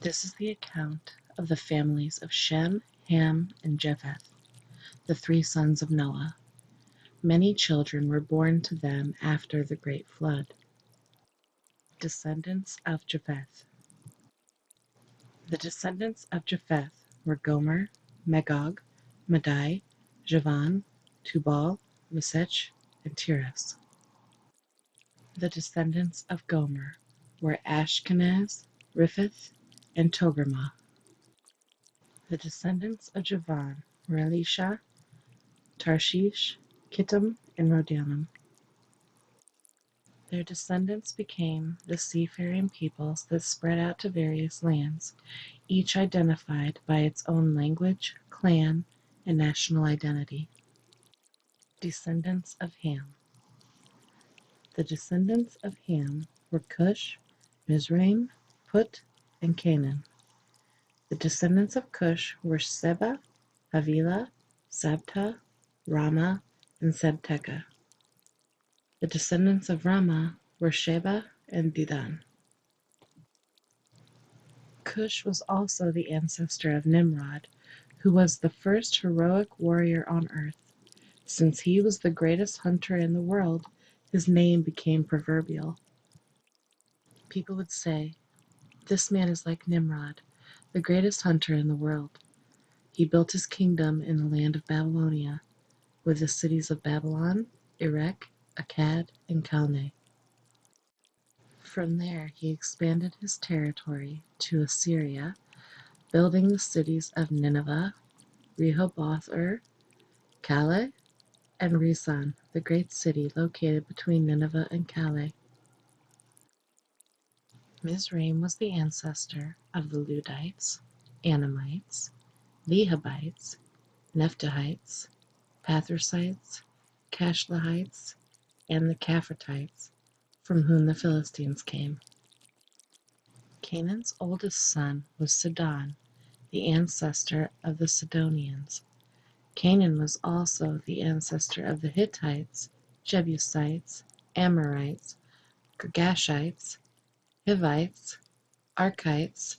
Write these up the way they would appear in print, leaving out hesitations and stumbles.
This is the account of the families of Shem, Ham, and Japheth, the three sons of Noah. Many children were born to them after the great flood. Descendants of Japheth. The descendants of Japheth were Gomer, Magog, Madai, Javan, Tubal, Mesech, and Tiras. The descendants of Gomer were Ashkenaz, Riphath, and Togarmah. The descendants of Javan were Elisha, Tarshish, Kittim, and Rodanim. Their descendants became the seafaring peoples that spread out to various lands, each identified by its own language, clan, and national identity. Descendants of Ham. The descendants of Ham were Cush, Mizraim, Put, and Canaan. The descendants of Cush were Seba, Havilah, Sabta, Rama, and Sabteca. The descendants of Rama were Sheba and Dedan. Cush was also the ancestor of Nimrod, who was the first heroic warrior on earth. Since he was the greatest hunter in the world, his name became proverbial. People would say, "This man is like Nimrod, the greatest hunter in the world. He built his kingdom in the land of Babylonia, with the cities of Babylon, Erech, Akkad, and Calneh. From there he expanded his territory to Assyria, building the cities of Nineveh, Rehoboth-ur, Calah, and Resen, the great city located between Nineveh and Calah. Mizraim was the ancestor of the Ludites, Anamites, Lehabites, Naphtuhites, Pathrusites, Cashlahites, and the Caphratites, from whom the Philistines came. Canaan's oldest son was Sidon, the ancestor of the Sidonians. Canaan was also the ancestor of the Hittites, Jebusites, Amorites, Girgashites, Hivites, Arkites,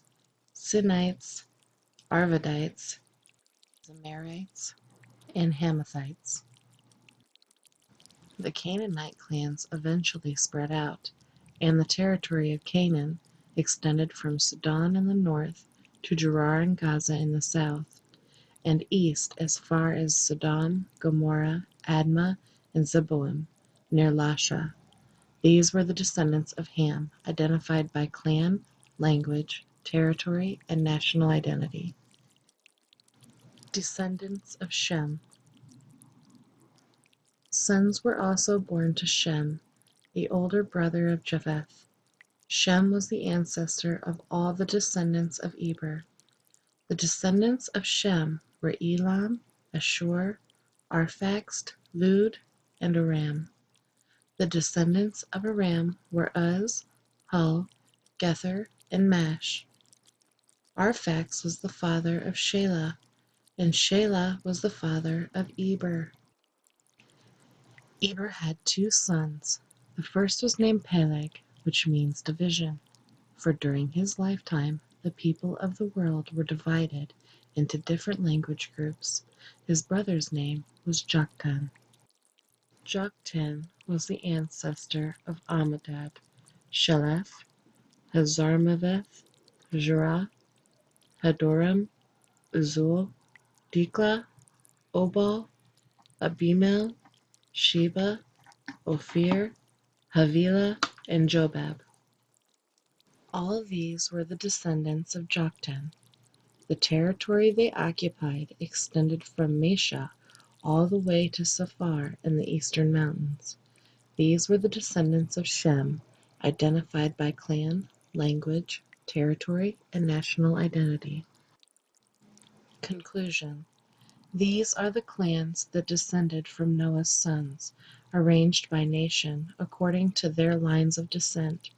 Sinites, Arvadites, Zemarites, and Hamathites. The Canaanite clans eventually spread out, and the territory of Canaan extended from Sidon in the north to Gerar and Gaza in the south, and east as far as Sodom, Gomorrah, Admah, and Zeboim, near Lasha. These were the descendants of Ham, identified by clan, language, territory, and national identity. Descendants of Shem. Sons were also born to Shem, the older brother of Japheth. Shem was the ancestor of all the descendants of Eber. The descendants of Shem were Elam, Ashur, Arphaxad, Lud, and Aram. The descendants of Aram were Uz, Hul, Gether, and Mash. Arphaxad was the father of Shelah, and Shelah was the father of Eber. Eber had two sons. The first was named Peleg, which means division, for during his lifetime the people of the world were divided into different language groups. His brother's name was Joktan. Joktan was the ancestor of Amminadab, Sheleph, Hazarmaveth, Jurah, Hadoram, Uzal, Diklah, Obal, Abimel, Sheba, Ophir, Havilah, and Jobab. All of these were the descendants of Joktan. The territory they occupied extended from Mesha all the way to Saphar in the eastern mountains. These were the descendants of Shem, identified by clan, language, territory, and national identity. Conclusion. These are the clans that descended from Noah's sons, arranged by nation according to their lines of descent.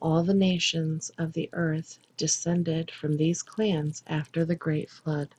All the nations of the earth descended from these clans after the great flood.